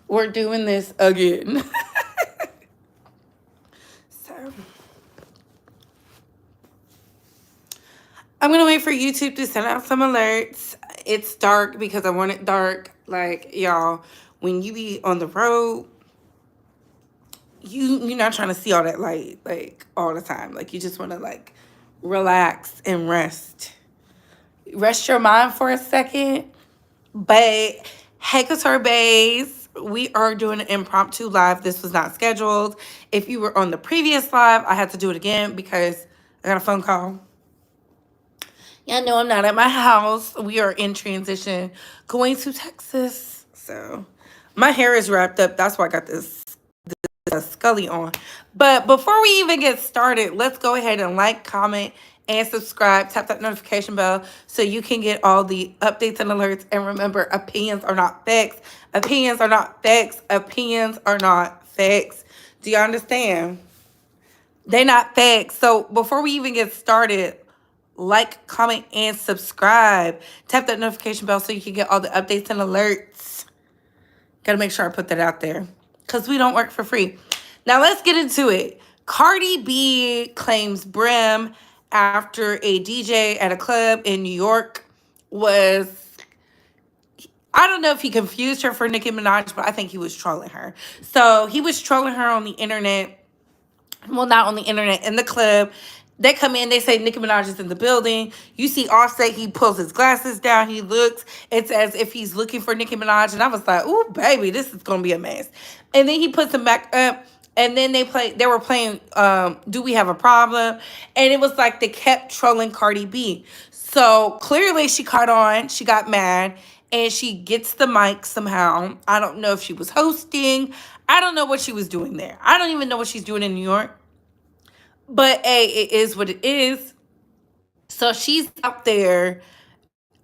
We're doing this again. So I'm gonna wait for YouTube to send out some alerts. It's dark because I want it dark. Like y'all, when you be on the road, you're not trying to see all that light like all the time. Like you just want to like relax and rest your mind for a second. But hey, Couture Bays, we are doing an impromptu live. This was not scheduled. If you were on the previous live, I had to do it again because I got a phone call. Yeah, no, I'm not at my house. We are in transition going to Texas. So my hair is wrapped up. That's why I got this Scully on. But before we even get started, let's go ahead and like, comment, and subscribe. Tap that notification bell so you can get all the updates and alerts. And remember, opinions are not facts. Opinions are not facts. Opinions are not facts. Do you understand? They're not facts. So before we even get started, like, comment, and subscribe. Tap that notification bell so you can get all the updates and alerts. Gotta make sure I put that out there because we don't work for free. Now let's get into it. Cardi B claims Brim after a DJ at a club in New York was, I don't know if he confused her for Nicki Minaj, but I think he was trolling her. So he was trolling her on the internet. Well, not on the internet, in the club. They come in, they say Nicki Minaj is in the building. You see Offset, he pulls his glasses down, he looks. It's as if he's looking for Nicki Minaj. And I was like, ooh, baby, this is going to be a mess. And then he puts them back up. And then they were playing Do We Have a Problem? And it was like they kept trolling Cardi B. So clearly she caught on, she got mad, and she gets the mic somehow. I don't know if she was hosting. I don't know what she was doing there. I don't even know what she's doing in New York. But hey, it is what it is. So she's out there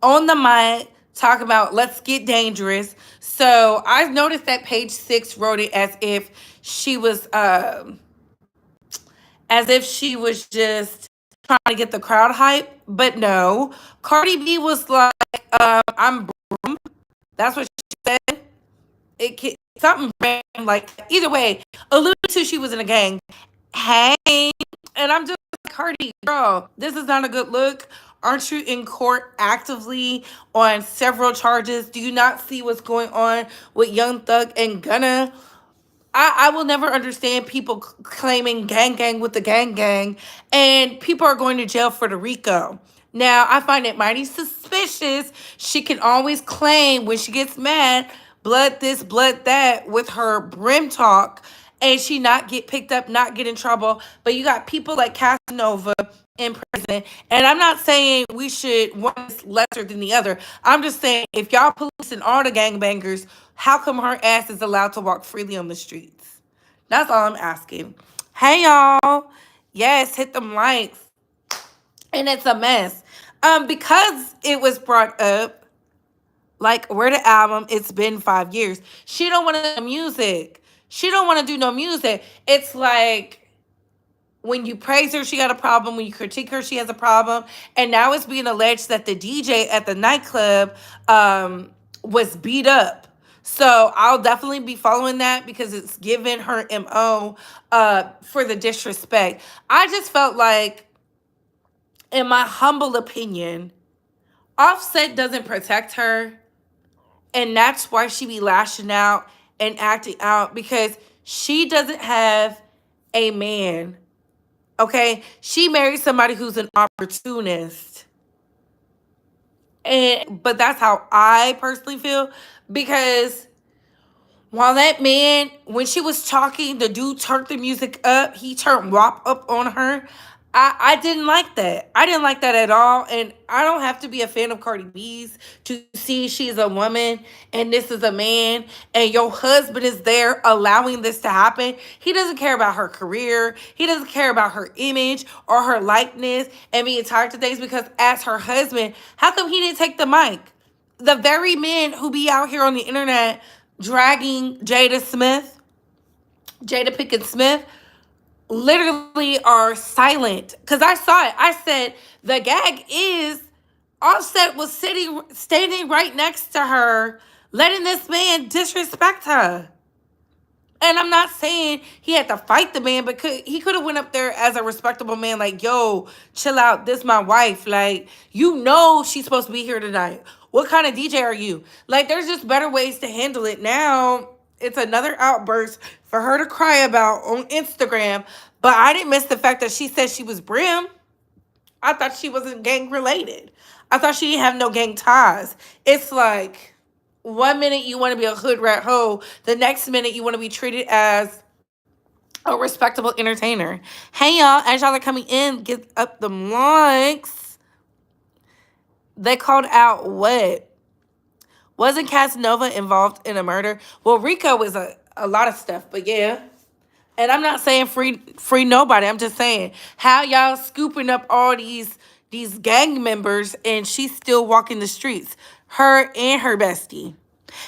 on the mic talking about let's get dangerous. So I've noticed that page 6 wrote it as if she was just trying to get the crowd hype. But no. Cardi B was like, I'm broom. That's what she said. Something random like that. Either way, alluded to she was in a gang. Hey, and I'm just like, Cardi, girl, this is not a good look. Aren't you in court actively on several charges? Do you not see what's going on with Young Thug and Gunna? I will never understand people claiming gang with the gang, and people are going to jail for the RICO. Now, I find it mighty suspicious. She can always claim when she gets mad, blood this, blood that, with her brim talk, and she not get picked up, not get in trouble. But you got people like Casanova in prison. And I'm not saying we should one is lesser than the other. I'm just saying if y'all policing all the gangbangers, how come her ass is allowed to walk freely on the streets? That's all I'm asking. Hey y'all. Yes, hit them likes. And it's a mess. Because it was brought up, like where the album, it's been 5 years. She don't want to do music. She don't want to do no music. It's like when you praise her, she got a problem. When you critique her, she has a problem. And now it's being alleged that the DJ at the nightclub was beat up. So I'll definitely be following that because it's given her MO for the disrespect. I just felt like, in my humble opinion, Offset doesn't protect her. And that's why she be lashing out and acting out because she doesn't have a man. Okay, she married somebody who's an opportunist. But that's how I personally feel because while that man, when she was talking, the dude turned the music up, he turned WAP up on her. I didn't like that. I didn't like that at all. And I don't have to be a fan of Cardi B's to see she's a woman and this is a man and your husband is there allowing this to happen. He doesn't care about her career. He doesn't care about her image or her likeness and being tired to things because as her husband, how come he didn't take the mic? The very men who be out here on the internet dragging Jada Pinkett Smith, literally are silent. Because I saw it. I said, the gag is Offset was standing right next to her, letting this man disrespect her. And I'm not saying he had to fight the man, but he could have went up there as a respectable man, like, yo, chill out. This my wife. Like, you know she's supposed to be here tonight. What kind of DJ are you? Like, there's just better ways to handle it. Now, it's another outburst for her to cry about on Instagram. But I didn't miss the fact that she said she was Brim. I thought she wasn't gang related. I thought she didn't have no gang ties. It's like, one minute you want to be a hood rat hoe, the next minute you want to be treated as a respectable entertainer. Hey y'all, as y'all are coming in, get up the likes. They called out what? Wasn't Casanova involved in a murder? Well, Rico was a lot of stuff, but yeah. And I'm not saying free nobody. I'm just saying how y'all scooping up all these gang members and she's still walking the streets. Her and her bestie.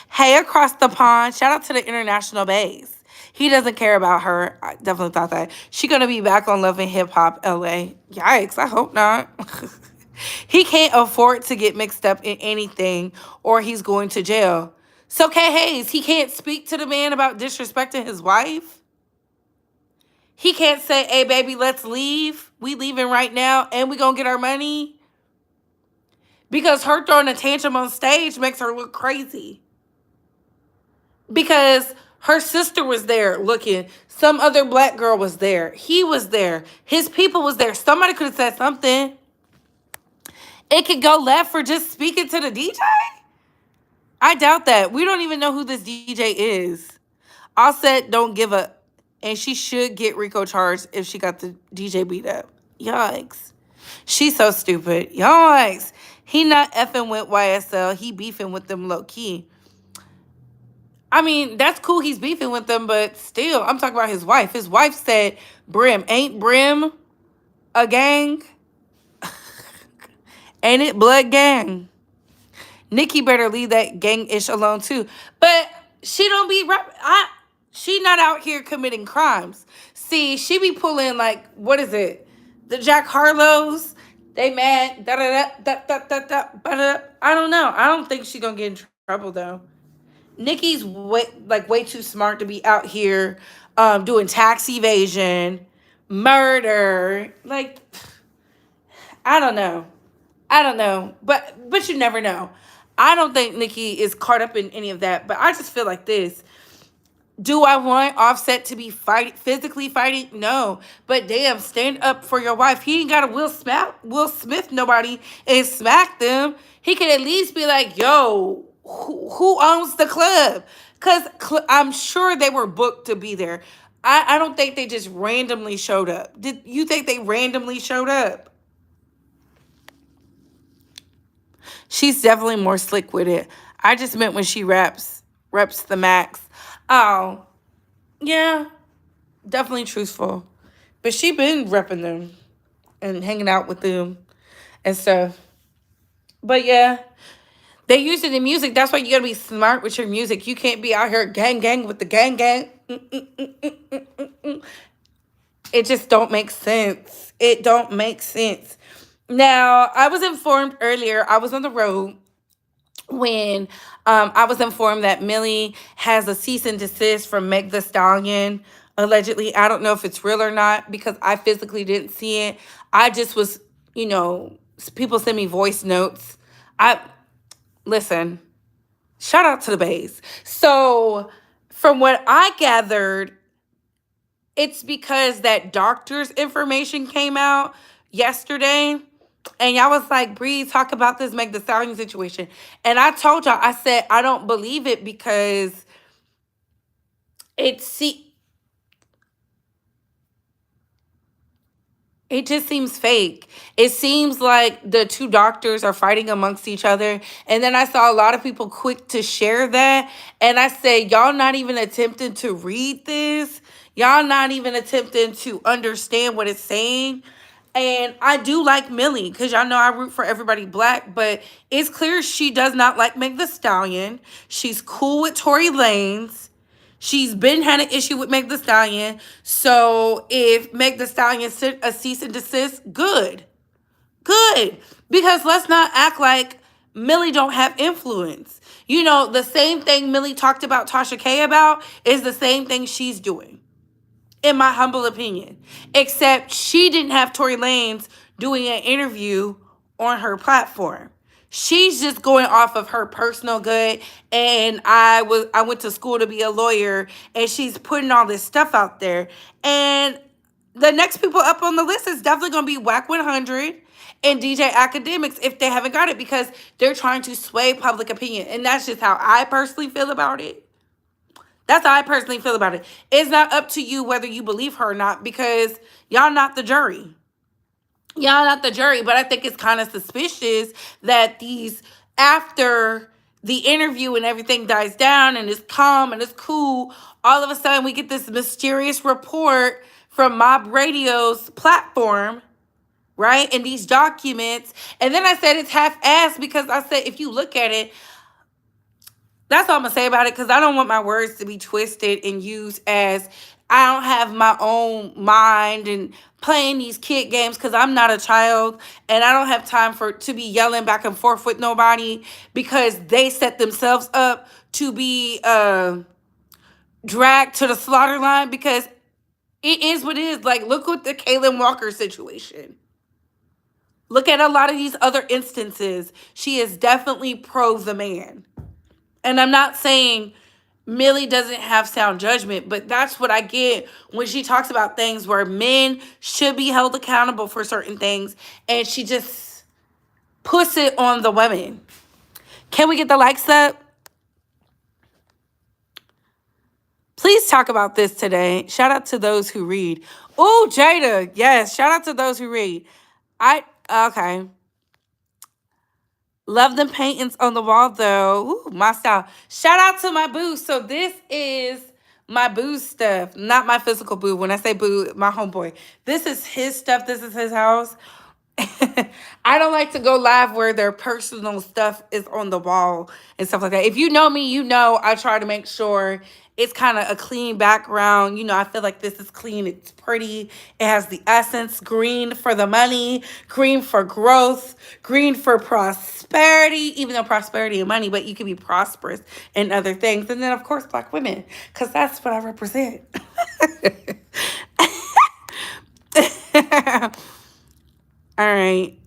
Hey, across the pond. Shout out to the international base. He doesn't care about her. I definitely thought that. She gonna be back on Love and Hip Hop LA. Yikes, I hope not. He can't afford to get mixed up in anything or he's going to jail. So Kay Hayes, he can't speak to the man about disrespecting his wife. He can't say, hey, baby, let's leave. We leaving right now and we gonna get our money. Because her throwing a tantrum on stage makes her look crazy. Because her sister was there looking. Some other black girl was there. He was there. His people was there. Somebody could have said something. It could go left for just speaking to the DJ. I doubt that. We don't even know who this DJ is. Offset don't give up. And she should get Rico charged if she got the DJ beat up. Yikes. She's so stupid. Yikes. He not effing with YSL. He beefing with them low key. I mean, that's cool he's beefing with them, but still, I'm talking about his wife. His wife said, Brim, ain't Brim a gang? Ain't it blood gang? Nikki better leave that gang-ish alone too. But she don't be she not out here committing crimes. See, she be pulling like, what is it? The Jack Harlows. They mad. I don't know. I don't think she gonna get in trouble though. Nikki's way too smart to be out here doing tax evasion, murder. Like, I don't know. But you never know. I don't think Nikki is caught up in any of that. But I just feel like this. Do I want Offset to be physically fighting? No. But damn, stand up for your wife. He ain't got to Will Smith nobody and smack them. He could at least be like, yo, who owns the club? Because I'm sure they were booked to be there. I don't think they just randomly showed up. Did you think they randomly showed up? She's definitely more slick with it. I just meant when she reps the max. Oh, yeah, definitely truthful. But she been repping them and hanging out with them and stuff. But yeah, they use it in music. That's why you gotta be smart with your music. You can't be out here gang with the gang. It just don't make sense. It don't make sense. Now, I was informed earlier, I was on the road when I was informed that Millie has a cease and desist from Meg the Stallion, allegedly. I don't know if it's real or not because I physically didn't see it. I just was, people send me voice notes. Listen, shout out to the base. So from what I gathered, it's because that doctor's information came out yesterday. And y'all was like, Bree, talk about this Meg the Stallion situation. And I told y'all, I said, I don't believe it because it just seems fake. It seems like the two doctors are fighting amongst each other. And then I saw a lot of people quick to share that. And I said, y'all not even attempting to read this. Y'all not even attempting to understand what it's saying. And I do like Millie because y'all know I root for everybody black, but it's clear she does not like Meg the Stallion. She's cool with Tory Lanez. She's been had an issue with Meg the Stallion. So if Meg the Stallion sent a cease and desist, good. Because let's not act like Millie don't have influence. You know, the same thing Millie talked about Tasha K about is the same thing she's doing, in my humble opinion. Except she didn't have Tory Lanez doing an interview on her platform. She's just going off of her personal good, and I went to school to be a lawyer, and she's putting all this stuff out there. And the next people up on the list is definitely going to be Whack 100 and DJ Academics if they haven't got it, because they're trying to sway public opinion. And that's just how I personally feel about it. That's how I personally feel about it. It's not up to you whether you believe her or not, because y'all not the jury. Y'all not the jury. But I think it's kind of suspicious that after the interview and everything dies down and it's calm and it's cool, all of a sudden we get this mysterious report from Mob Radio's platform, right? And these documents. And then I said it's half-assed, because I said if you look at it, that's all I'm going to say about it, because I don't want my words to be twisted and used as I don't have my own mind and playing these kid games, because I'm not a child and I don't have time to be yelling back and forth with nobody because they set themselves up to be dragged to the slaughter line, because it is what it is. Like, look at the Kaylin Walker situation. Look at a lot of these other instances. She is definitely pro the man. And I'm not saying Millie doesn't have sound judgment, but that's what I get when she talks about things where men should be held accountable for certain things, and she just puts it on the women. Can we get the likes up? Please talk about this today. Shout out to those who read. Oh, Jada. Yes, shout out to those who read. Okay. Love them paintings on the wall, though. Ooh, my style. Shout out to my boo. So this is my boo stuff. Not my physical boo. When I say boo, my homeboy. This is his stuff. This is his house. I don't like to go live where their personal stuff is on the wall and stuff like that. If you know me, you know I try to make sure it's kind of a clean background. You know, I feel like this is clean. It's pretty. It has the essence. Green for the money. Green for growth. Green for prosperity. Even though prosperity and money, but you can be prosperous in other things. And then, of course, Black women, because that's what I represent. All right.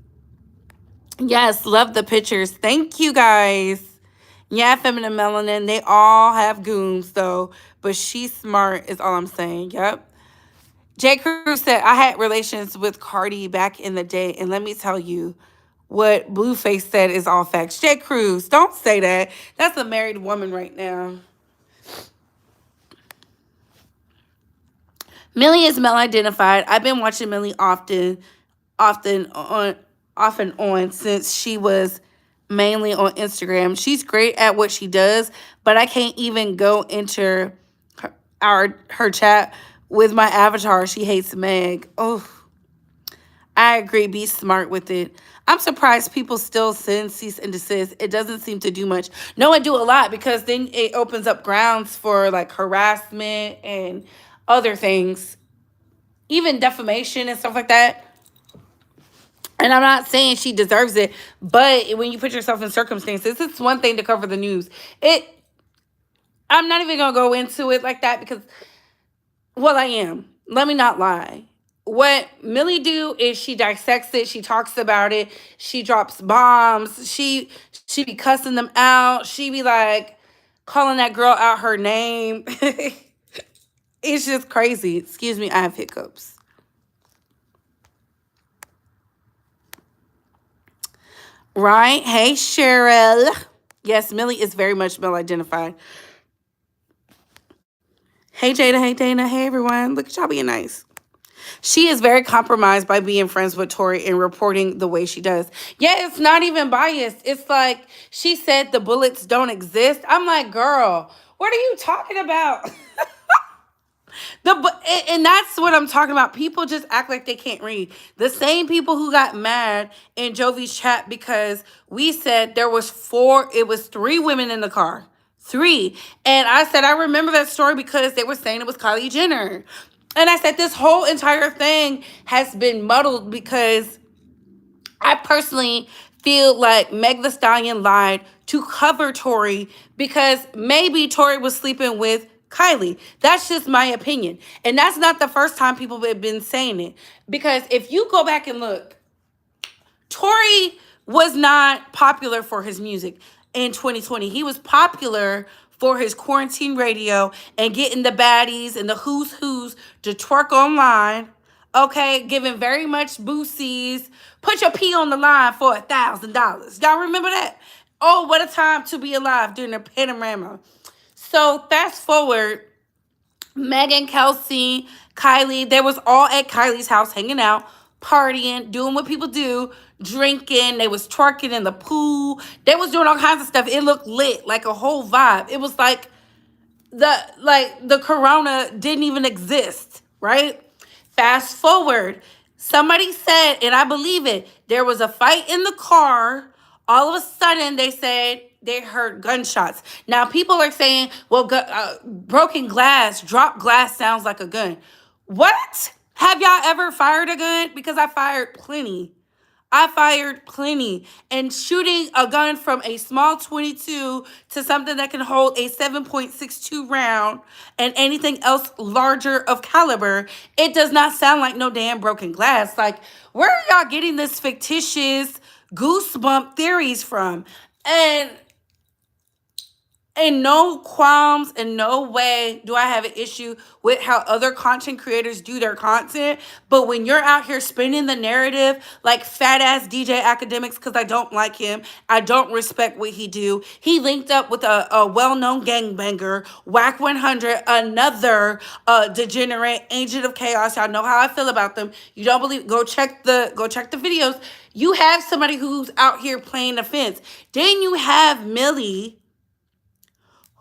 Yes, love the pictures. Thank you, guys. Yeah, feminine melanin. They all have goons, though. But she's smart is all I'm saying. Yep. J. Cruz said, I had relations with Cardi back in the day. And let me tell you, what Blueface said is all facts. J. Cruz, don't say that. That's a married woman right now. Millie is male-identified. I've been watching Millie often on since she was mainly on Instagram. She's great at what she does, but I can't even go into her chat with my avatar. She hates Meg. Oh, I agree. Be smart with it. I'm surprised people still send cease and desist. It doesn't seem to do much. No, I do a lot, because then it opens up grounds for like harassment and other things, even defamation and stuff like that. And I'm not saying she deserves it, but when you put yourself in circumstances, it's one thing to cover the news. I'm not even going to go into it like that, because, well, I am. Let me not lie. What Millie do is she dissects it. She talks about it. She drops bombs. She be cussing them out. She be like calling that girl out her name. It's just crazy. Excuse me, I have hiccups. Right? Hey, Cheryl. Yes, Millie is very much male-identified. Hey, Jada. Hey, Dana. Hey, everyone. Look at y'all being nice. She is very compromised by being friends with Tory and reporting the way she does. Yeah, it's not even biased. It's like she said the bullets don't exist. I'm like, girl, what are you talking about? And that's what I'm talking about. People just act like they can't read. The same people who got mad in Jovi's chat because we said it was 3 women in the car. 3. And I said, I remember that story because they were saying it was Kylie Jenner. And I said, this whole entire thing has been muddled because I personally feel like Meg the Stallion lied to cover Tory because maybe Tory was sleeping with Kylie. That's just my opinion. And that's not the first time people have been saying it. Because if you go back and look, Tory was not popular for his music in 2020. He was popular for his quarantine radio and getting the baddies and the who's to twerk online. Okay, giving very much boosies. Put your P on the line for $1,000. Y'all remember that? Oh, what a time to be alive during the panorama. So fast forward, Megan, Kelsey, Kylie, they was all at Kylie's house hanging out, partying, doing what people do, drinking. They was twerking in the pool. They was doing all kinds of stuff. It looked lit, like a whole vibe. It was like the corona didn't even exist, right? Fast forward, somebody said, and I believe it, there was a fight in the car. All of a sudden, they said they heard gunshots. Now, people are saying, well, broken glass, dropped glass sounds like a gun. What? Have y'all ever fired a gun? Because I fired plenty. I fired plenty. And shooting a gun from a small 22 to something that can hold a 7.62 round and anything else larger of caliber, it does not sound like no damn broken glass. Like, where are y'all getting this fictitious goosebump theories from? And in no qualms, in no way do I have an issue with how other content creators do their content. But when you're out here spinning the narrative like fat ass DJ Academics, because I don't like him, I don't respect what he do. He linked up with a well-known gangbanger, Whack 100, another degenerate agent of chaos. Y'all know how I feel about them. You don't believe? Go check the videos. You have somebody who's out here playing the fence. Then you have Millie,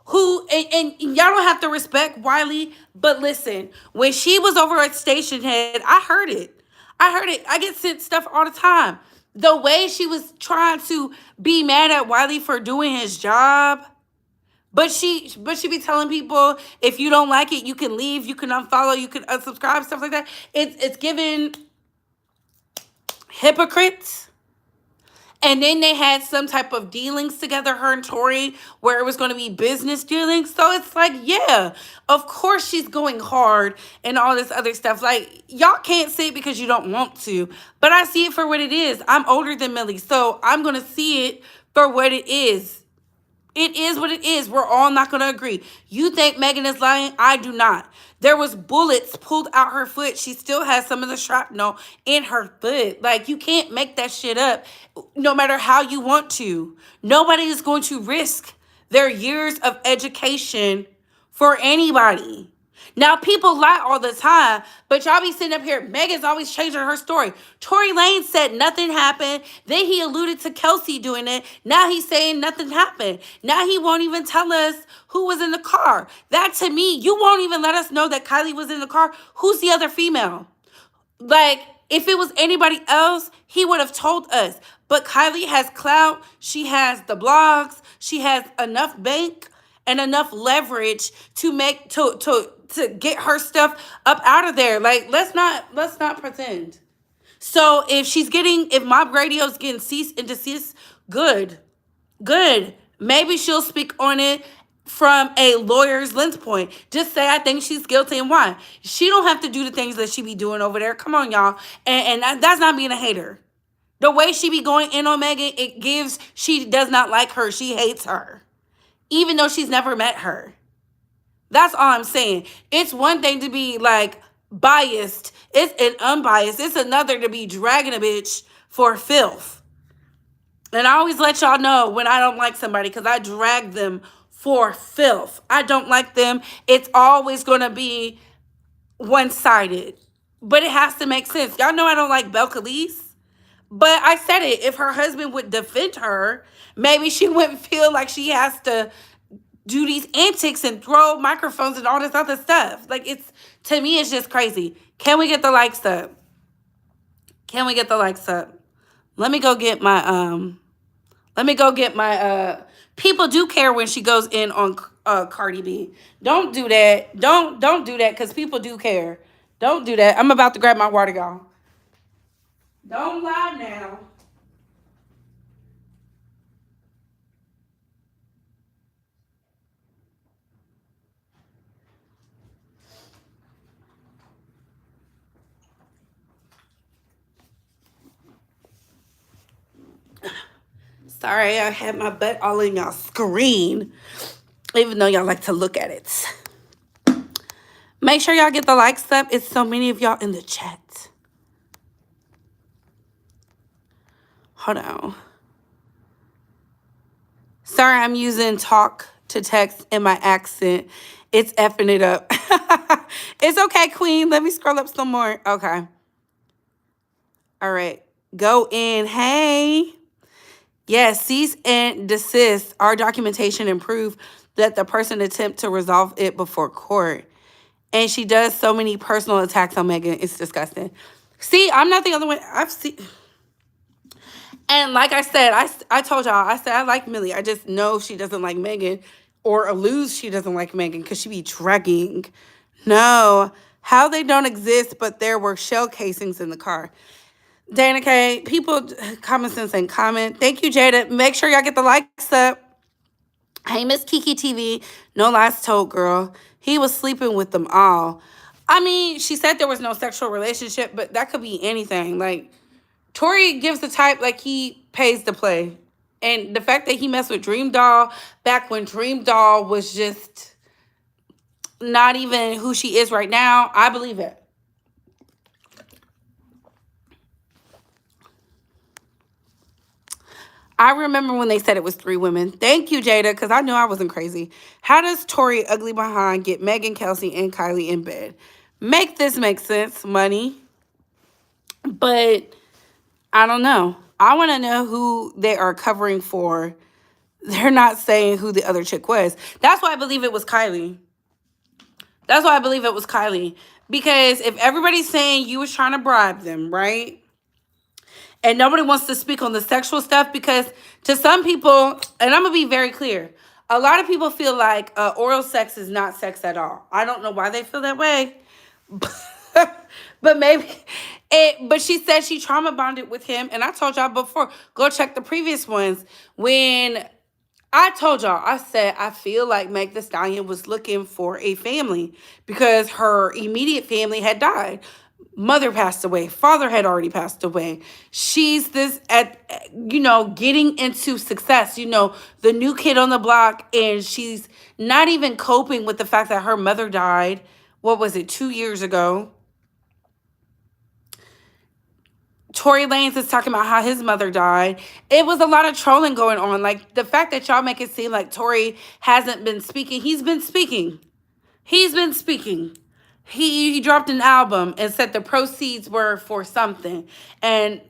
who, and y'all don't have to respect Wiley, but listen, when she was over at Station Head, I heard it. I get sent stuff all the time. The way she was trying to be mad at Wiley for doing his job, but she be telling people, if you don't like it, you can leave, you can unfollow, you can unsubscribe, stuff like that. It's giving hypocrites. And then they had some type of dealings together, her and Tory, where it was going to be business dealings. So it's like, yeah, of course she's going hard and all this other stuff. Like, y'all can't say it because you don't want to. But I see it for what it is. I'm older than Millie, so I'm going to see it for what it is. It is what it is. We're all not going to agree. You think Megan is lying? I do not. There was bullets pulled out her foot. She still has some of the shrapnel in her foot. Like, you can't make that shit up no matter how you want to. Nobody is going to risk their years of education for anybody. Now, people lie all the time, but y'all be sitting up here. Megan's always changing her story. Tory Lanez said nothing happened. Then he alluded to Kelsey doing it. Now he's saying nothing happened. Now he won't even tell us who was in the car. That, to me, you won't even let us know that Kylie was in the car. Who's the other female? Like, if it was anybody else, he would have told us. But Kylie has clout. She has the blogs. She has enough bank and enough leverage to make to get her stuff up out of there. Like, let's not pretend. So if Mob Radio's getting cease and desist, good. Maybe she'll speak on it from a lawyer's lens point. Just say, I think she's guilty and why. She don't have to do the things that she be doing over there. Come on, y'all. And that's not being a hater. The way she be going in on Megan, she does not like her. She hates her. Even though she's never met her. That's all I'm saying. It's one thing to be like biased. It's an unbiased. It's another to be dragging a bitch for filth. And I always let y'all know when I don't like somebody because I drag them for filth. I don't like them. It's always going to be one-sided. But it has to make sense. Y'all know I don't like Belcalis. But I said it. If her husband would defend her, maybe she wouldn't feel like she has to do these antics and throw microphones and all this other stuff. Like, to me, it's just crazy. Can we get the likes up? Let me go get my, people do care when she goes in on Cardi B. Don't do that. Don't do that because people do care. Don't do that. I'm about to grab my water, y'all. Don't lie now. Sorry, I had my butt all in y'all screen, even though y'all like to look at it. Make sure y'all get the likes up. It's so many of y'all in the chat. Hold on. Sorry, I'm using talk to text in my accent. It's effing it up. It's okay, Queen. Let me scroll up some more. Okay. All right. Go in. Hey. Yes, cease and desist. Our documentation and proof that the person attempt to resolve it before court. And she does so many personal attacks on Megan. It's disgusting. See, I'm not the only one. I've seen... And like I said, I told y'all, I said I like Millie. I just know she doesn't like Megan, or alludes she doesn't like Megan because she be dragging. No, how they don't exist, but there were shell casings in the car. Dana K, people, common sense and comment. Thank you, Jada. Make sure y'all get the likes up. Hey, Miss Kiki TV. No lies told, girl. He was sleeping with them all. I mean, she said there was no sexual relationship, but that could be anything. Like, Tory gives the type like he pays to play. And the fact that he messed with Dream Doll back when Dream Doll was just not even who she is right now, I believe it. I remember when they said it was 3 women. Thank you, Jada, because I knew I wasn't crazy. How does Tory ugly behind get Megan, Kelsey, and Kylie in bed? Make this make sense, money. But I don't know. I want to know who they are covering for. They're not saying who the other chick was. That's why I believe it was Kylie. That's why I believe it was Kylie. Because if everybody's saying you was trying to bribe them, right? And nobody wants to speak on the sexual stuff, because to some people, and I'm going to be very clear, a lot of people feel like oral sex is not sex at all. I don't know why they feel that way. But maybe but she said she trauma bonded with him. And I told y'all before, go check the previous ones. When I told y'all, I said, I feel like Meg Thee Stallion was looking for a family because her immediate family had died. Mother passed away. Father had already passed away. She's getting into success, the new kid on the block, and she's not even coping with the fact that her mother died. What was it, 2 years ago? Tory Lanez is talking about how his mother died. It was a lot of trolling going on. Like, the fact that y'all make it seem like Tory hasn't been speaking. He's been speaking. He's been speaking. He dropped an album and said the proceeds were for something. And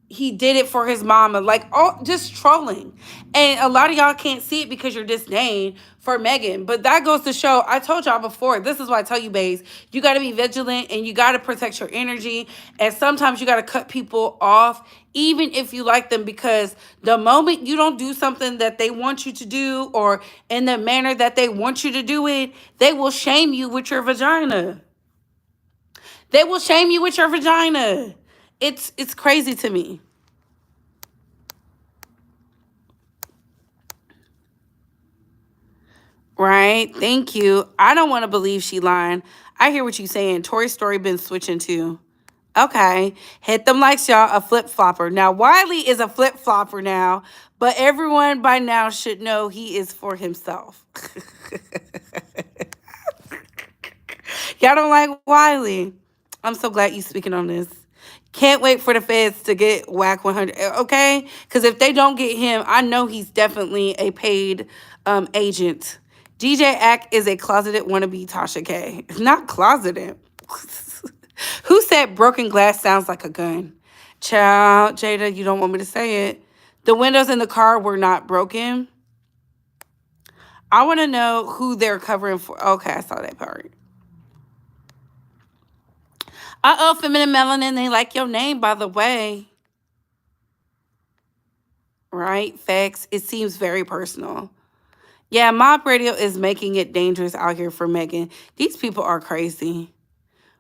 he did it for his mama. Like, all just trolling. And a lot of y'all can't see it because you're disdain for Megan. But that goes to show, I told y'all before, this is why I tell you, babes, you got to be vigilant and you got to protect your energy. And sometimes you got to cut people off, even if you like them, because the moment you don't do something that they want you to do, or in the manner that they want you to do it, they will shame you with your vagina. They will shame you with your vagina. It's crazy to me. Right? Thank you. I don't want to believe she lying. I hear what you saying. Tory's story been switching too. Okay. Hit them likes, y'all. A flip-flopper. Now, Wiley is a flip-flopper now, but everyone by now should know he is for himself. Y'all don't like Wiley. I'm so glad you speaking on this. Can't wait for the feds to get Whack 100, okay? Because if they don't get him, I know he's definitely a paid agent. DJ Ack is a closeted wannabe Tasha K. Not closeted. Who said broken glass sounds like a gun? Child, Jada, you don't want me to say it. The windows in the car were not broken. I want to know who they're covering for. Okay, I saw that part. Uh-oh, Feminine Melanin, they like your name, by the way. Right? Facts. It seems very personal. Yeah, Mob Radio is making it dangerous out here for Megan. These people are crazy.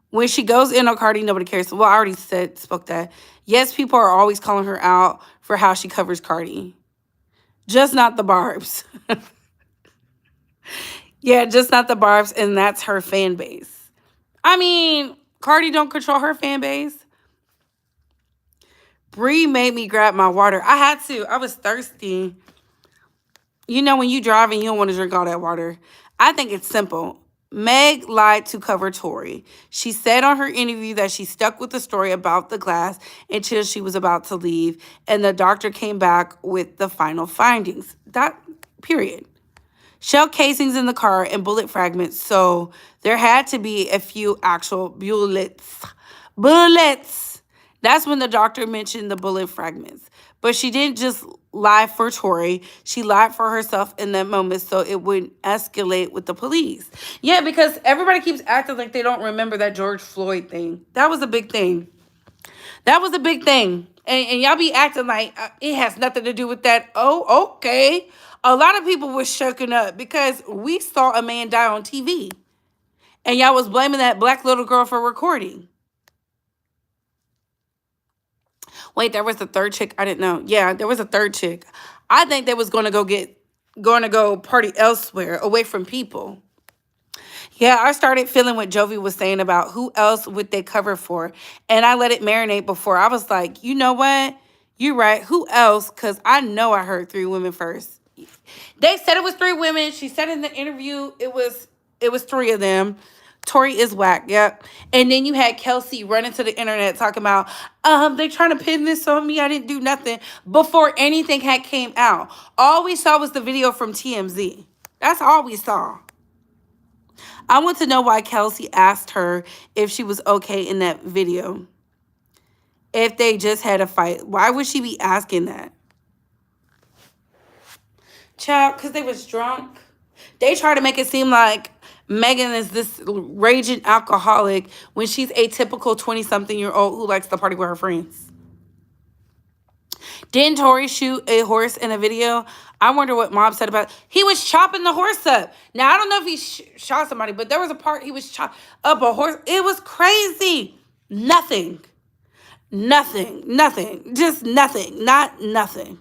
When she goes in on Cardi, nobody cares. Well, I already spoke that. Yes, people are always calling her out for how she covers Cardi. Just not the Barbs. Yeah, just not the Barbs, and that's her fan base. I mean, Cardi don't control her fan base. Bree made me grab my water. I had to. I was thirsty. You know, when you drive and you don't want to drink all that water. I think it's simple. Meg lied to cover Tori. She said on her interview that she stuck with the story about the glass until she was about to leave, and the doctor came back with the final findings. That period. Shell casings in the car and bullet fragments, so there had to be a few actual bullets. Bullets! That's when the doctor mentioned the bullet fragments. But she didn't just lie for Tori. She lied for herself in that moment so it wouldn't escalate with the police. Yeah, because everybody keeps acting like they don't remember that George Floyd thing. That was a big thing. That was a big thing. And y'all be acting like it has nothing to do with that. Oh, okay. A lot of people were shaken up because we saw a man die on TV. And y'all was blaming that black little girl for recording. Wait, there was a third chick. I didn't know. Yeah, there was a third chick. I think they was going to go party elsewhere, away from people. Yeah, I started feeling what Jovi was saying about who else would they cover for. And I let it marinate before. I was like, you know what? You're right. Who else? Because I know I heard 3 women first. They said it was 3 women. She said in the interview it was 3 of them. Tori is whack, yep. And then you had Kelsey running to the internet talking about, they trying to pin this on me. I didn't do nothing before anything had came out. All we saw was the video from TMZ. That's all we saw. I want to know why Kelsey asked her if she was okay in that video. If they just had a fight. Why would she be asking that? Child, because they was drunk. They try to make it seem like Megan is this raging alcoholic when she's a typical 20-something-year-old who likes to party with her friends. Didn't Tori shoot a horse in a video? I wonder what Mob said about it. He was chopping the horse up. Now, I don't know if he shot somebody, but there was a part he was chopping up a horse. It was crazy. Nothing. Just nothing. Not nothing.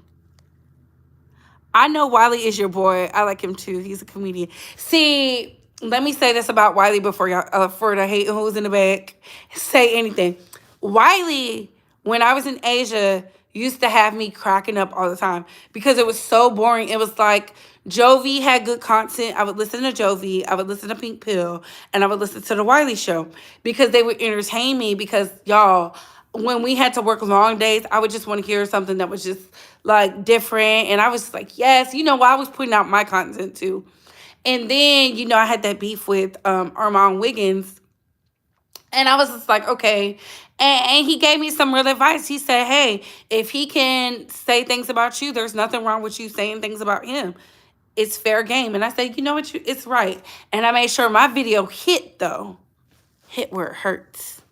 I know Wiley is your boy. I like him too. He's a comedian. See, let me say this about Wiley before y'all, for the hate who's in the back, say anything. Wiley, when I was in Asia, used to have me cracking up all the time because it was so boring. It was like Jovi had good content. I would listen to Jovi. I would listen to Pink Pill. And I would listen to The Wiley Show because they would entertain me because, y'all, when we had to work long days, I would just want to hear something that was just like different. And I was just like, yes, I was putting out my content too. And then, I had that beef with Armand Wiggins. And I was just like, okay. And he gave me some real advice. He said, hey, if he can say things about you, there's nothing wrong with you saying things about him. It's fair game. And I said, you know what? It's right. And I made sure my video hit, though. Hit where it hurts.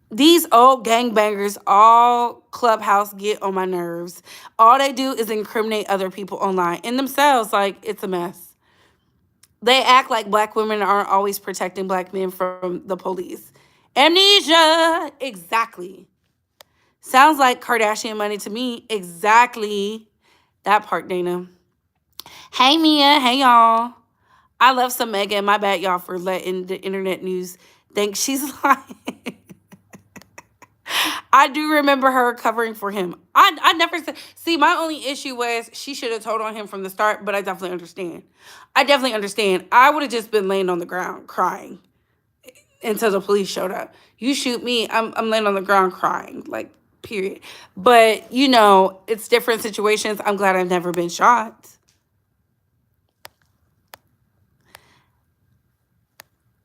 These old gangbangers, all Clubhouse get on my nerves. All they do is incriminate other people online and themselves. Like, it's a mess. They act like black women aren't always protecting black men from the police. Amnesia. Exactly. Sounds like Kardashian money to me. Exactly. That part, Dana. Hey, Mia. Hey, y'all. I love some Megan. My bad, y'all, for letting the internet news think she's lying. I do remember her covering for him. I never said... See, my only issue was she should have told on him from the start, but I definitely understand. I would have just been laying on the ground crying until the police showed up. You shoot me, I'm laying on the ground crying, like, period. But, it's different situations. I'm glad I've never been shot.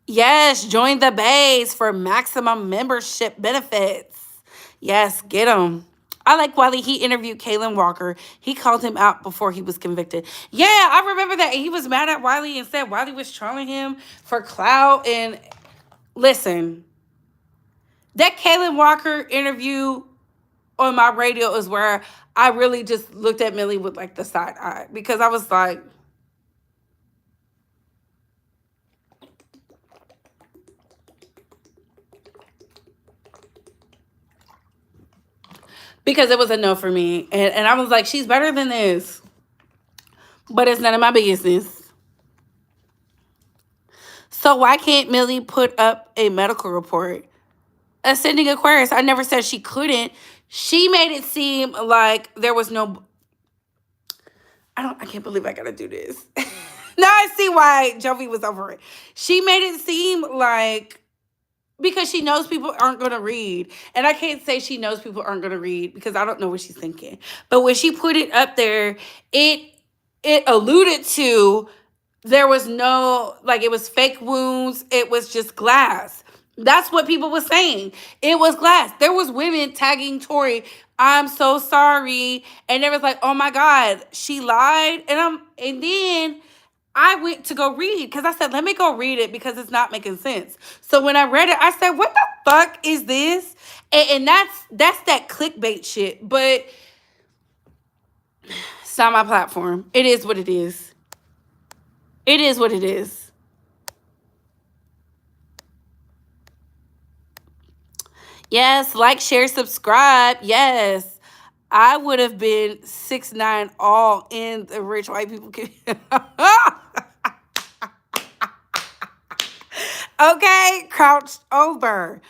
Yes, join the base for maximum membership benefits. Yes, get him. I like Wiley. He interviewed Kalen Walker. He called him out before he was convicted. Yeah, I remember that. He was mad at Wiley and said Wiley was trolling him for clout. And listen, that Kalen Walker interview on my radio is where I really just looked at Millie with like the side eye because I was like, because it was a no for me. And I was like, she's better than this. But it's none of my business. So why can't Millie put up a medical report? ascending Aquarius. I never said she couldn't. She made it seem like there was no. I can't believe I gotta do this. Now I see why Jovi was over it. She made it seem like because she knows people aren't going to read. And I can't say she knows people aren't going to read because I don't know what she's thinking. But when she put it up there, it alluded to there was no, like, it was fake wounds. It was just glass. That's what people were saying. It was glass. There was women tagging Tori, I'm so sorry. And they was like, oh my God, she lied. And then I went to go read because I said, let me go read it because it's not making sense. So when I read it, I said, what the fuck is this? And that's that clickbait shit. But it's not my platform. It is what it is. It is what it is. Yes, like, share, subscribe. Yes. I would have been 6'9" all in the rich white people community. Okay, crouched over.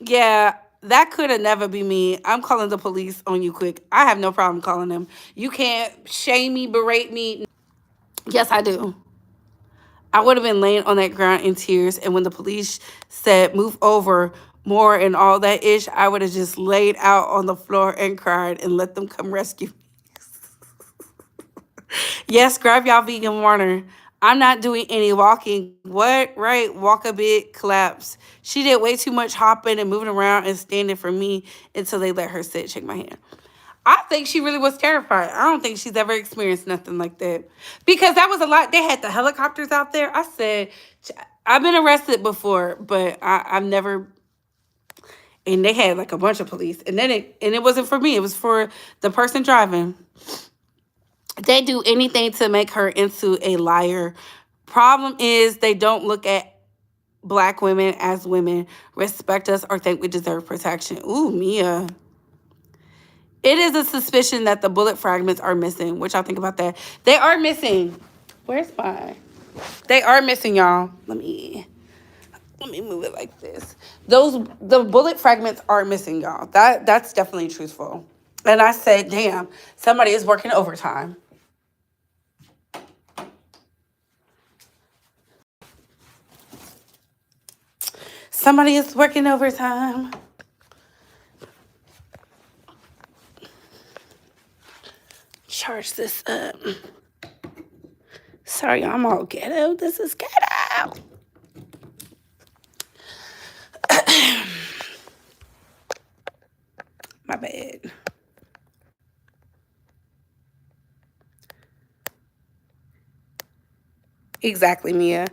Yeah, that could have never be me. I'm calling the police on you quick. I have no problem calling them. You can't shame me, berate me. Yes, I do. I would have been laying on that ground in tears. And when the police said, move over more and all that ish, I would have just laid out on the floor and cried and let them come rescue me. Yes, grab y'all vegan water. I'm not doing any walking. What? Right? Walk a bit, collapse. She did way too much hopping and moving around and standing for me until they let her sit. Shake my hand. I think she really was terrified. I don't think she's ever experienced nothing like that. Because that was a lot. They had the helicopters out there. I said, I've been arrested before, but I've never. And they had like a bunch of police. And then it wasn't for me. It was for the person driving. They do anything to make her into a liar. Problem is, they don't look at Black women as women, respect us, or think we deserve protection. Ooh, Mia. It is a suspicion that the bullet fragments are missing. What y'all think about that? They are missing. Where's mine? They are missing, y'all. Let me move it like this. The bullet fragments are missing, y'all. That's definitely truthful. And I said, damn, somebody is working overtime. Somebody is working overtime. Charge this up. Sorry, I'm all ghetto. This is ghetto. My bad. Exactly, Mia.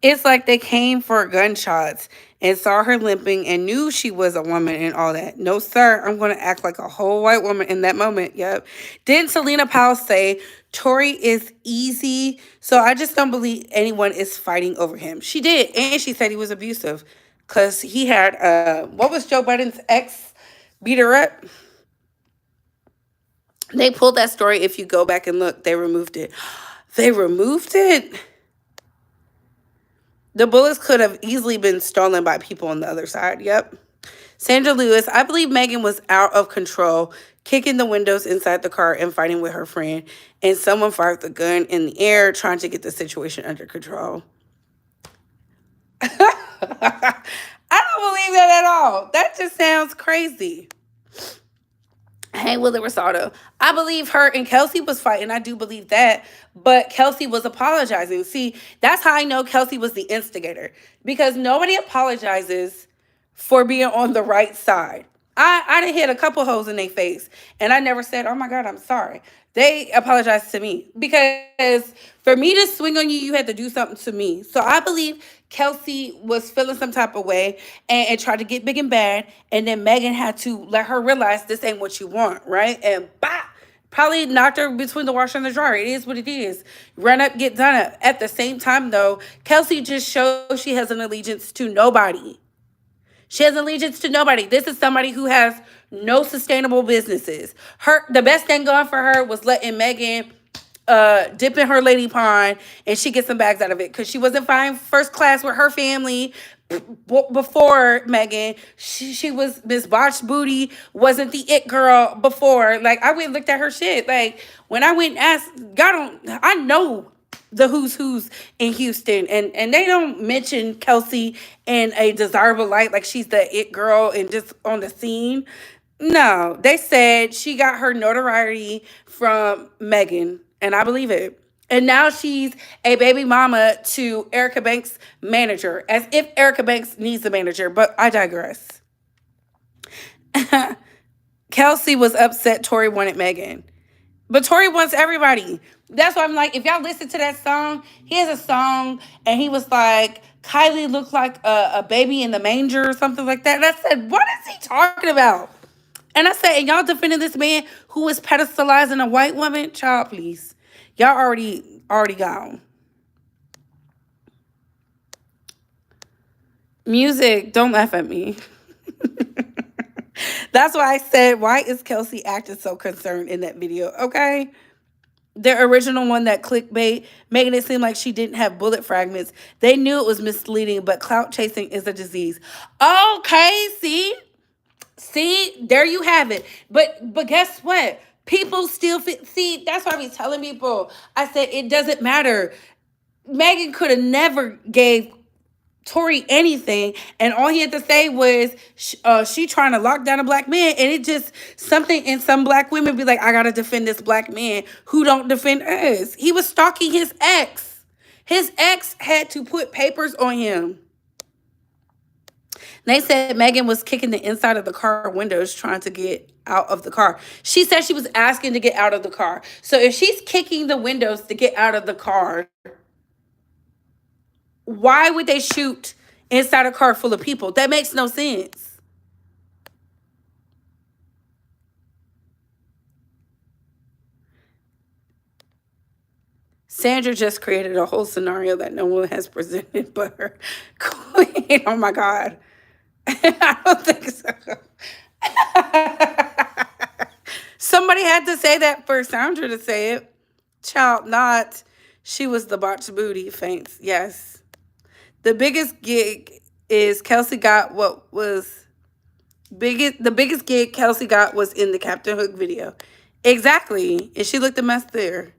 It's like they came for gunshots and saw her limping and knew she was a woman and all that. No, sir, I'm going to act like a whole white woman in that moment. Yep. Didn't Selena Powell say, Tory is easy? So I just don't believe anyone is fighting over him. She did. And she said he was abusive because he had, what was Joe Biden's ex beat her up? They pulled that story. If you go back and look, they removed it. They removed it? The bullets could have easily been stolen by people on the other side. Yep. Sandra Lewis, I believe Megan was out of control, kicking the windows inside the car and fighting with her friend. And someone fired the gun in the air, trying to get the situation under control. I don't believe that at all. That just sounds crazy. Hey, Willie Rosato. I believe her and Kelsey was fighting. I do believe that. But Kelsey was apologizing. See, that's how I know Kelsey was the instigator. Because nobody apologizes for being on the right side. I done hit a couple holes in their face. And I never said, oh my God, I'm sorry. They apologized to me. Because for me to swing on you, you had to do something to me. So I believe Kelsey was feeling some type of way and tried to get big and bad. And then Megan had to let her realize this ain't what you want, right? And bah! Probably knocked her between the washer and the dryer. It is what it is. Run up, get done up. At the same time, though, Kelsey just shows she has an allegiance to nobody. She has allegiance to nobody. This is somebody who has no sustainable businesses. The best thing going for her was letting Megan dip in her lady pond and she gets some bags out of it because she wasn't flying first class with her family before Megan. She was Miss Botched Booty, wasn't the it girl before. Like, I went and looked at her shit. Like, when I went and asked, God don't, I know the who's in Houston, and they don't mention Kelsey in a desirable light like she's the it girl and just on the scene. No, they said she got her notoriety from Megan, and I believe it. And now she's a baby mama to Erica Banks' manager, as if Erica Banks needs a manager, but I digress. Kelsey was upset Tory wanted Megan. But Tory wants everybody. That's why I'm like, if y'all listen to that song, he has a song, and he was like, Kylie looked like a baby in the manger or something like that. And I said, what is he talking about? And I said, and y'all defending this man who was pedestalizing a white woman? Child, please. Y'all already gone. Music, don't laugh at me. That's why I said, why is Kelsey acting so concerned in that video? Okay. The original one, that clickbait, making it seem like she didn't have bullet fragments. They knew it was misleading, but clout chasing is a disease. Okay, see, there you have it. But guess what? People still see, that's why I be telling people. I said it doesn't matter. Megan could have never gave Tory anything, and all he had to say was she trying to lock down a black man, and it just something in some black women be like, I gotta defend this black man who don't defend us. He was stalking his ex. His ex had to put papers on him. They said Megan was kicking the inside of the car windows trying to get out of the car. She said she was asking to get out of the car. So if she's kicking the windows to get out of the car, why would they shoot inside a car full of people? That makes no sense. Sandra just created a whole scenario that no one has presented but her queen. Oh my God. I don't think so. Somebody had to say that for Sandra to say it. Child, not. She was the botched booty faints. Yes. The biggest gig is Kelsey got what was the biggest gig Kelsey got was in the Captain Hook video. Exactly. And she looked a mess there.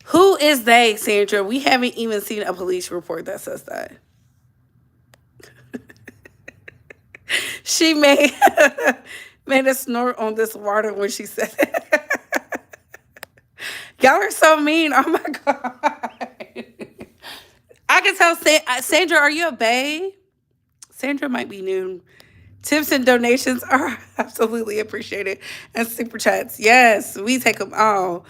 Who is they, Sandra? We haven't even seen a police report that says that. She made a snort on this water when she said it. Y'all are so mean. Oh my God. I can tell Sandra, are you a bae? Sandra might be new. Tips and donations are absolutely appreciated. And super chats. Yes, we take them all.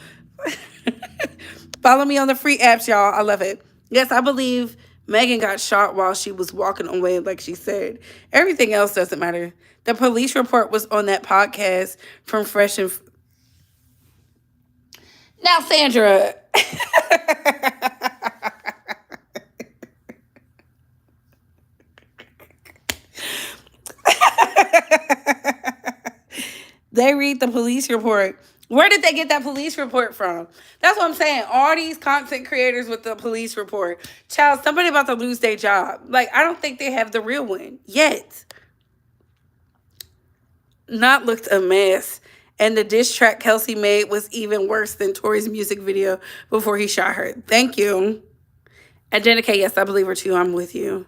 Follow me on the free apps, y'all. I love it. Yes, I believe Megan got shot while she was walking away, like she said. Everything else doesn't matter. The police report was on that podcast from Fresh and... Now, Sandra... They read the police report. Where did they get that police report from? That's what I'm saying. All these content creators with the police report. Child, somebody about to lose their job. Like, I don't think they have the real one yet. Not looked a mess. And the diss track Kelsey made was even worse than Tory's music video before he shot her. Thank you. And Jenica, yes, I believe her too. I'm with you.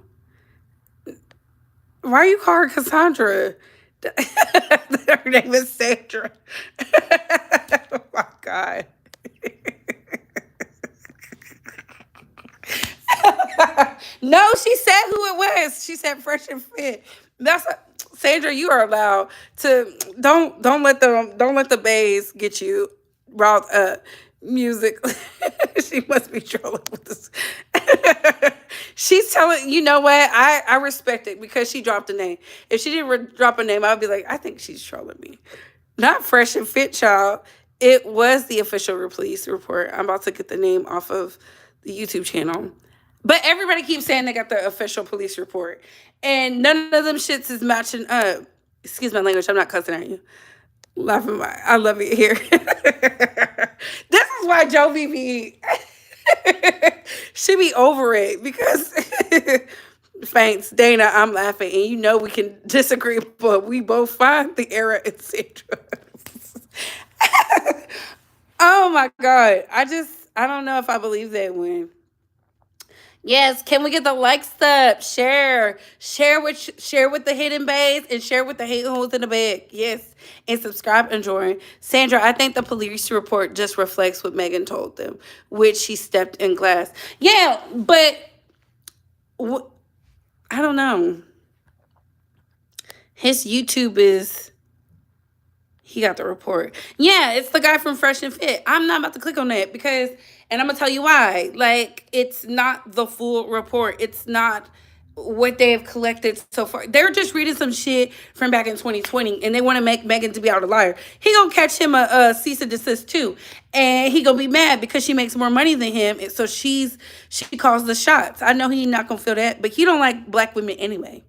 Why are you calling her Cassandra? Her name is Sandra. Oh my God. No, she said who it was. She said Fresh and Fit. Sandra, you are allowed to don't let the bays get you riled up. Music. She must be trolling with this. She's telling, you know what? I respect it because she dropped a name. If she didn't drop a name, I'd be like, I think she's trolling me. Not Fresh and Fit, child. It was the official police report. I'm about to get the name off of the YouTube channel. But everybody keeps saying they got the official police report. And none of them shits is matching up. Excuse my language. I'm not cussing at you. Laughing my, I love it here. This is why Jovi be, she be over it because thanks, Dana. I'm laughing, and you know we can disagree, but we both find the era in Sandra. Oh my god, I don't know if I believe that one. Yes, can we get the likes up? Share with the hidden bays and share with the hate holes in the bag. Yes, and subscribe and join. Sandra, I think the police report just reflects what Megan told them, which she stepped in glass. Yeah, but I don't know. His YouTube is he got the report. Yeah, it's the guy from Fresh and Fit. I'm not about to click on that because, and I'm gonna tell you why. Like, it's not the full report. It's not what they have collected so far. They're just reading some shit from back in 2020, and they want to make Megan to be out a liar. He gonna catch him a cease and desist too, and he gonna be mad because she makes more money than him, and so she calls the shots. I know he not gonna feel that, but he don't like black women anyway.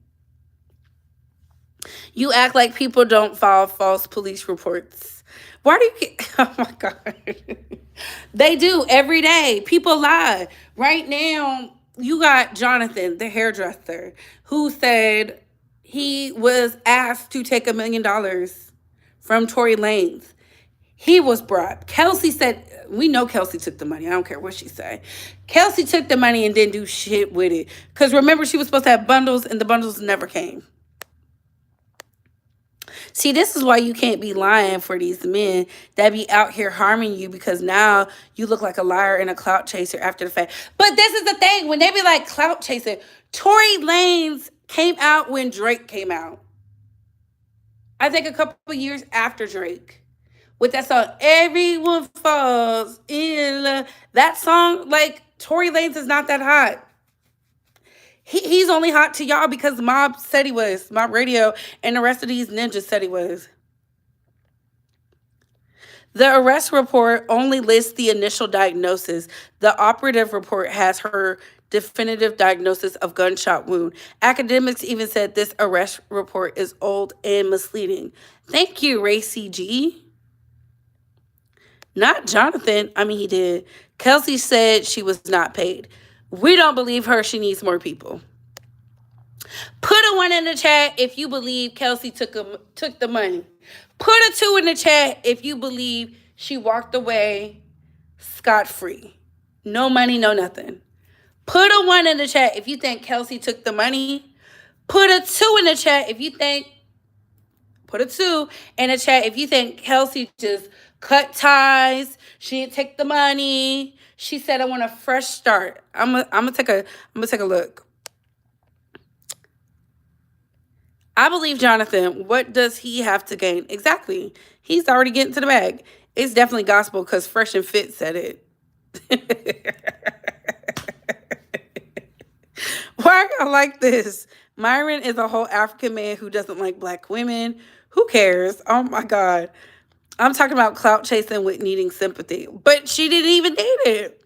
You act like people don't file false police reports. Why do you get, oh my God. They do every day. People lie. Right now, you got Jonathan, the hairdresser, who said he was asked to take $1 million from Tory Lanez. He was bribed. Kelsey said, we know Kelsey took the money. I don't care what she say. Kelsey took the money and didn't do shit with it. Because remember, she was supposed to have bundles, and the bundles never came. See, this is why you can't be lying for these men that be out here harming you because now you look like a liar and a clout chaser after the fact. But this is the thing. When they be like clout chasing, Tory Lanez came out when Drake came out. I think a couple years after Drake. With that song, Everyone Falls in Love. That song, like, Tory Lanez is not that hot. He's only hot to y'all because Mob said he was. Mob Radio and the rest of these ninjas said he was. The arrest report only lists the initial diagnosis. The operative report has her definitive diagnosis of gunshot wound. Academics even said this arrest report is old and misleading. Thank you, Ray CG. Not Jonathan. I mean, he did. Kelsey said she was not paid. We don't believe her. She needs more people. Put a 1 in the chat if you believe Kelsey took the money. Put a 2 in the chat if you believe she walked away scot-free. No money, no nothing. Put a 1 in the chat if you think Kelsey took the money. Put a 2 in the chat if you think... Put a 2 in the chat if you think Kelsey just cut ties. She didn't take the money. She said, I want a fresh start. I'm gonna take a look. I believe Jonathan. What does he have to gain? Exactly. He's already getting to the bag. It's definitely gospel because Fresh and Fit said it. Why I like this? Myron is a whole African man who doesn't like black women. Who cares? Oh my God. I'm talking about clout chasing with needing sympathy. But she didn't even need it.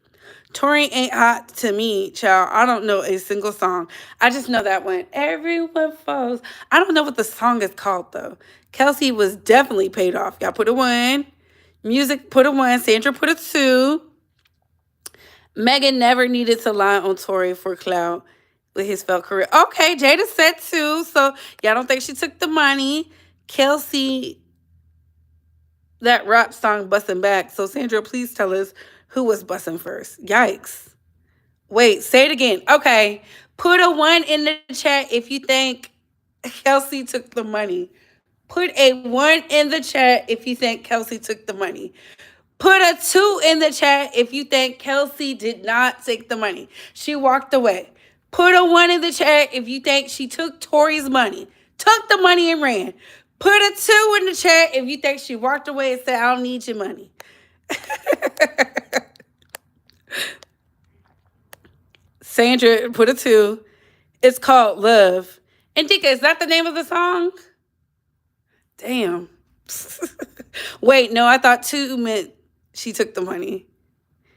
Tory ain't hot to me, child. I don't know a single song. I just know that one. Everyone falls. I don't know what the song is called, though. Kelsey was definitely paid off. Y'all put a 1. Music put a 1. Sandra put a 2. Megan never needed to lie on Tory for clout with his failed career. Okay, Jada said 2. So y'all don't think she took the money. Kelsey, that rap song busting back. So Sandra, please tell us who was busting first. Yikes. Wait, say it again. Okay. Put a 1 in the chat if you think Kelsey took the money. Put a 1 in the chat if you think Kelsey took the money. Put a 2 in the chat if you think Kelsey did not take the money. She walked away. Put a 1 in the chat if you think she took Tory's money. Took the money and ran. Put a 2 in the chat if you think she walked away and said, I don't need your money. Sandra put a 2. It's called Love. And Dika, is that the name of the song? Damn. Wait, no, I thought 2 meant she took the money.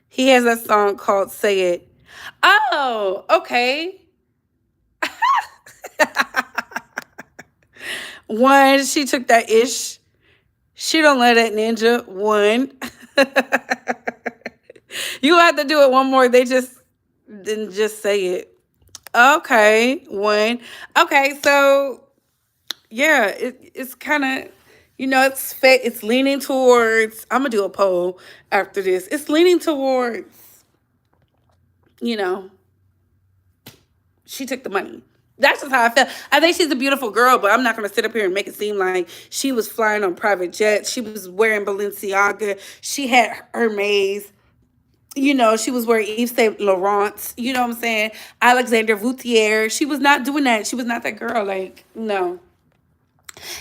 He has that song called Say It. Oh, okay. 1, she took that ish. She don't let that ninja. One. You have to do it one more. They just didn't just say it. Okay, one. Okay, so yeah, it's kind of, it's leaning towards. I'm gonna do a poll after this. It's leaning towards, you know, she took the money. That's just how I feel. I think she's a beautiful girl, but I'm not gonna sit up here and make it seem like she was flying on private jets. She was wearing Balenciaga. She had Hermes. She was wearing Yves Saint Laurent. You know what I'm saying? Alexander Vautier. She was not doing that. She was not that girl. Like, no.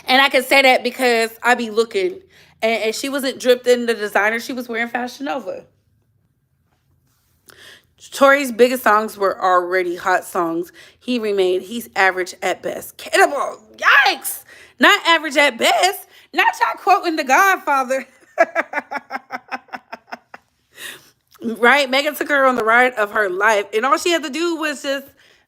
And I can say that because I be looking. And she wasn't dripped in the designer. She was wearing Fashion Nova. Tory's biggest songs were already hot songs he remade. He's average at best. Cannibal. Yikes. Not average at best. Not y'all quoting The Godfather. Right? Megan took her on the ride of her life. And all she had to do was just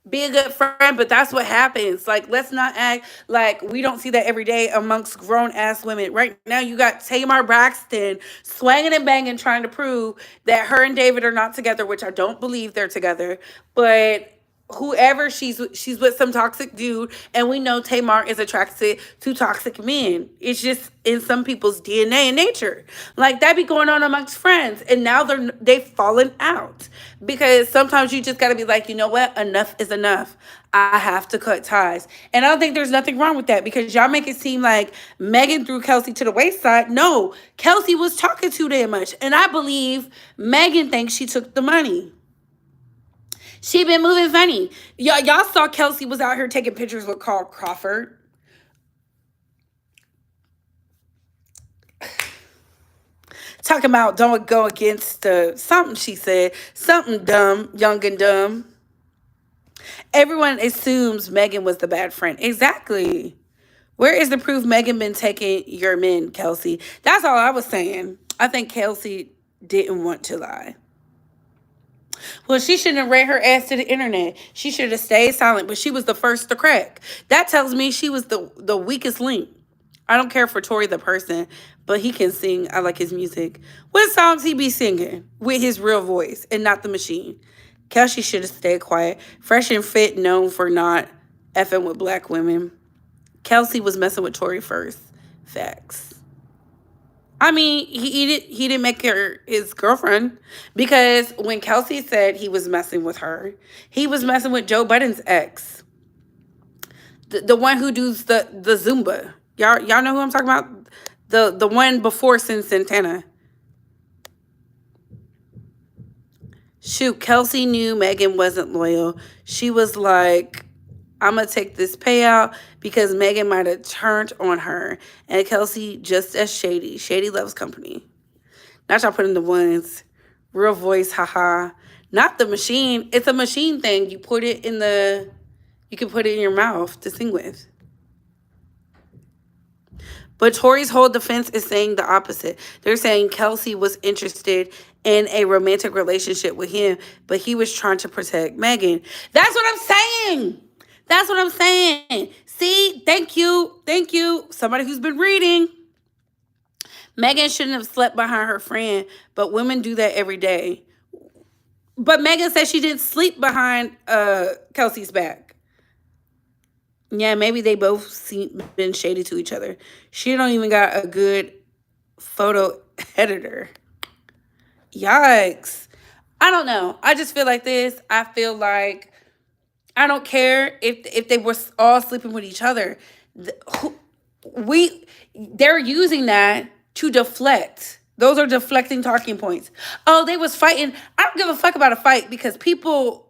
be a good friend. But that's what happens. Like, let's not act like we don't see that every day amongst grown ass women. Right now, you got Tamar Braxton swanging and banging, trying to prove that her and David are not together, which I don't believe they're together. But whoever she's with some toxic dude, and we know Tamar is attracted to toxic men. It's just in some people's DNA and nature. Like that be going on amongst friends, and now they've fallen out because sometimes you just got to be like, you know what, enough is enough. I have to cut ties. And I don't think there's nothing wrong with that because y'all make it seem like Megan threw Kelsey to the wayside. No, Kelsey was talking too damn much, and I believe Megan thinks she took the money. She been moving funny. Y'all saw Kelsey was out here taking pictures with Carl Crawford. Talking about don't go against something she said. Something dumb, young and dumb. Everyone assumes Megan was the bad friend. Exactly. Where is the proof Megan been taking your men, Kelsey? That's all I was saying. I think Kelsey didn't want to lie. Well, she shouldn't have ran her ass to the internet. She should have stayed silent, but she was the first to crack. That tells me she was the weakest link. I don't care for Tory the person, but he can sing. I like his music. What songs he be singing with his real voice and not the machine? Kelsey should have stayed quiet. Fresh and Fit known for not effing with black women. Kelsey was messing with Tory first. Facts. I mean, he didn't make her his girlfriend because when Kelsey said he was messing with her, he was messing with Joe Budden's ex, the one who does the Zumba. Y'all know who I'm talking about? The one before Sin Santana. Shoot, Kelsey knew Megan wasn't loyal. She was like, I'm going to take this payout because Megan might have turned on her. And Kelsey just as shady. Shady loves company. Not y'all putting the ones. Real voice, haha. Not the machine. It's a machine thing. You can put it in your mouth to sing with. But Tory's whole defense is saying the opposite. They're saying Kelsey was interested in a romantic relationship with him, but he was trying to protect Megan. That's what I'm saying. That's what I'm saying. See, thank you. Thank you. Somebody who's been reading. Megan shouldn't have slept behind her friend, but women do that every day. But Megan said she didn't sleep behind Kelsey's back. Yeah, maybe they both been shady to each other. She don't even got a good photo editor. Yikes. I don't know. I just feel like this. I feel like I don't care if they were all sleeping with each other. They're using that to deflect. Those are deflecting talking points. Oh, they was fighting. I don't give a fuck about a fight because people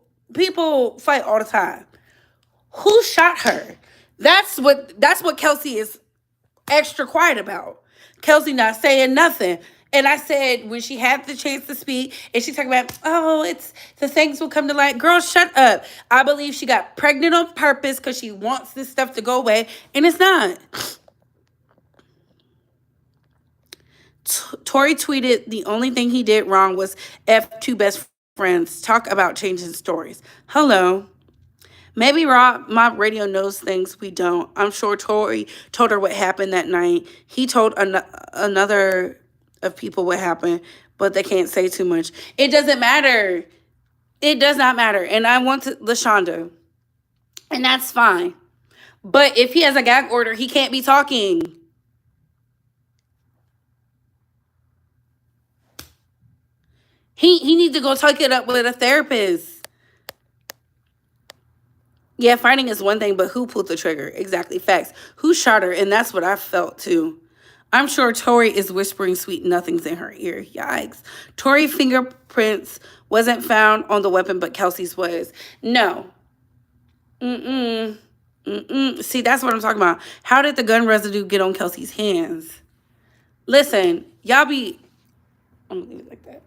fight all the time. Who shot her? That's what Kelsey is extra quiet about. Kelsey not saying nothing. And I said when she had the chance to speak, and she talking about, oh, it's the things will come to light. Girl, shut up. I believe she got pregnant on purpose because she wants this stuff to go away, and it's not. Tory tweeted the only thing he did wrong was F two best friends talk about changing stories. Hello. Maybe Rob, my radio knows things we don't. I'm sure Tori told her what happened that night. He told another of people what happened, but they can't say too much. It doesn't matter. It does not matter. And I want to LaShonda, and that's fine. But if he has a gag order, he can't be talking. He needs to go take it up with a therapist. Yeah, fighting is one thing, but who pulled the trigger? Exactly, facts. Who shot her? And that's what I felt too. I'm sure Tori is whispering sweet nothings in her ear. Yikes. Tori fingerprints wasn't found on the weapon, but Kelsey's was. No. Mm-mm. Mm-mm. See, that's what I'm talking about. How did the gun residue get on Kelsey's hands? Listen, y'all be... I'm gonna leave it like that.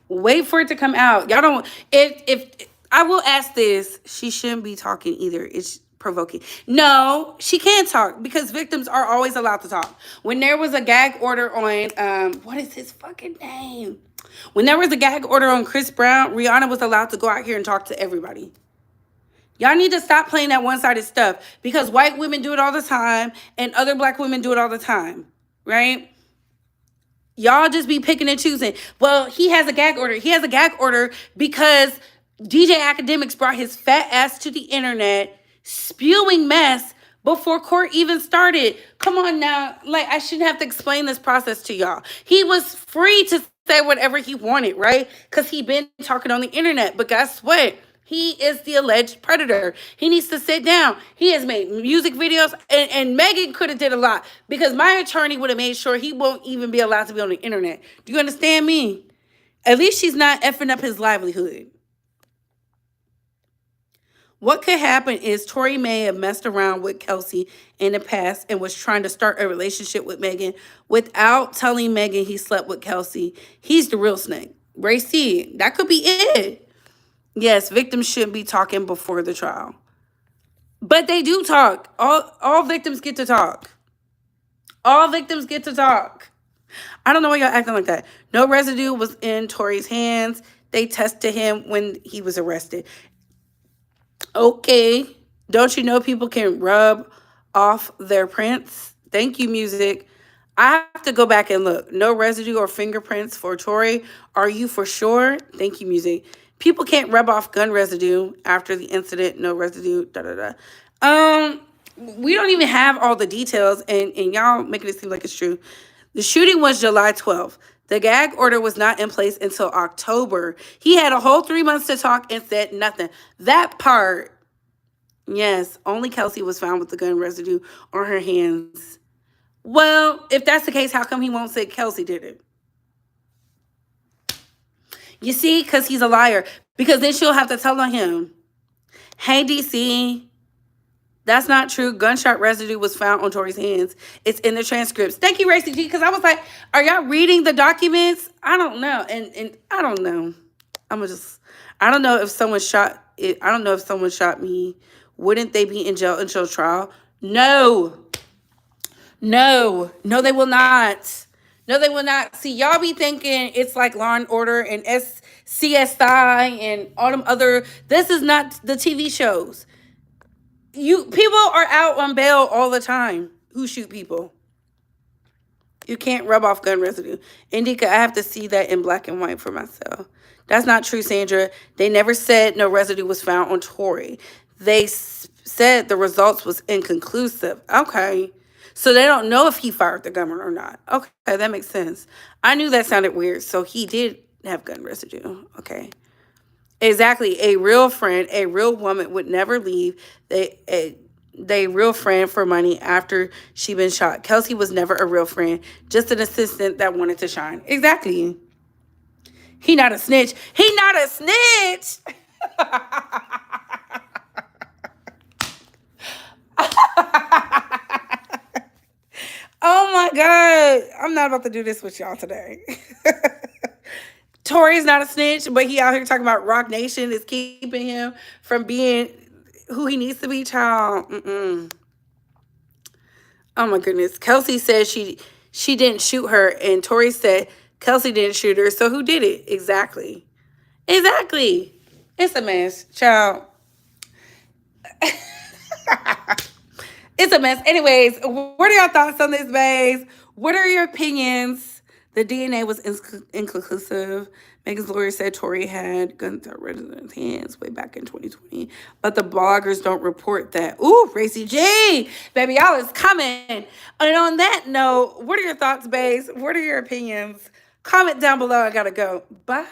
Wait for it to come out. Y'all don't... If I will ask this, she shouldn't be talking either. It's provoking. No, she can't talk because victims are always allowed to talk. When there was a gag order on, what is his fucking name? When there was a gag order on Chris Brown, Rihanna was allowed to go out here and talk to everybody. Y'all need to stop playing that one-sided stuff because white women do it all the time and other black women do it all the time, right? Y'all just be picking and choosing. Well, he has a gag order. He has a gag order because DJ Academics brought his fat ass to the internet spewing mess before court even started. Come on now. Like, I shouldn't have to explain this process to y'all. He was free to say whatever he wanted, right? Because he been talking on the internet. But guess what? He is the alleged predator. He needs to sit down. He has made music videos, and Megan could have did a lot because my attorney would have made sure he won't even be allowed to be on the internet. Do you understand me? At least she's not effing up his livelihood. What could happen is Tori may have messed around with Kelsey in the past and was trying to start a relationship with Megan without telling Megan he slept with Kelsey. He's the real snake. Ray C, that could be it. Yes, victims shouldn't be talking before the trial. But they do talk. All victims get to talk. All victims get to talk. I don't know why y'all acting like that. No residue was in Tori's hands. They tested him when he was arrested. Okay. Don't you know people can rub off their prints? Thank you, music. I have to go back and look. No residue or fingerprints for Tori. Are you for sure? Thank you, music. People can't rub off gun residue after the incident. No residue. Da da da. We don't even have all the details, and y'all making it seem like it's true. The shooting was July 12th. The gag order was not in place until October. He had a whole 3 months to talk and said nothing. That part, yes, only Kelsey was found with the gun residue on her hands. Well, if that's the case, how come he won't say Kelsey did it? You see, because he's a liar. Because then she'll have to tell on him. Hey, DC, that's not true. Gunshot residue was found on Tori's hands. It's in the transcripts. Thank you, Racy G, because I was like, are y'all reading the documents? I don't know. And I don't know. I don't know if someone shot it. I don't know if someone shot me. Wouldn't they be in jail until trial? No. No, they will not. No, they will not. See, y'all be thinking it's like Law and Order and CSI and all them other. This is not the TV shows. People are out on bail all the time who shoot people. You can't rub off gun residue. Indica, I have to see that in black and white for myself. That's not true, Sandra. They never said no residue was found on Tori. They said the results was inconclusive. Okay. So they don't know if he fired the gun or not. Okay, that makes sense. I knew that sounded weird. So he did have gun residue. Okay. Exactly. A real friend, a real woman would never leave they real friend for money after she been shot. Kelsey was never a real friend, just an assistant that wanted to shine. Exactly. He not a snitch. He not a snitch. Oh my God. I'm not about to do this with y'all today. Tori's not a snitch, but he out here talking about Rock Nation is keeping him from being who he needs to be, child. Oh my goodness. Kelsey said she didn't shoot her, and Tori said Kelsey didn't shoot her. So who did it? Exactly. It's a mess, child. It's a mess. Anyways, what are your thoughts on this, babes? What are your opinions? The DNA was inconclusive. Megan's lawyer said Tory had guns at residents' hands way back in 2020, but the bloggers don't report that. Ooh, Racy G, baby, y'all is coming. And on that note, what are your thoughts, babes? What are your opinions? Comment down below. I gotta go. Bye.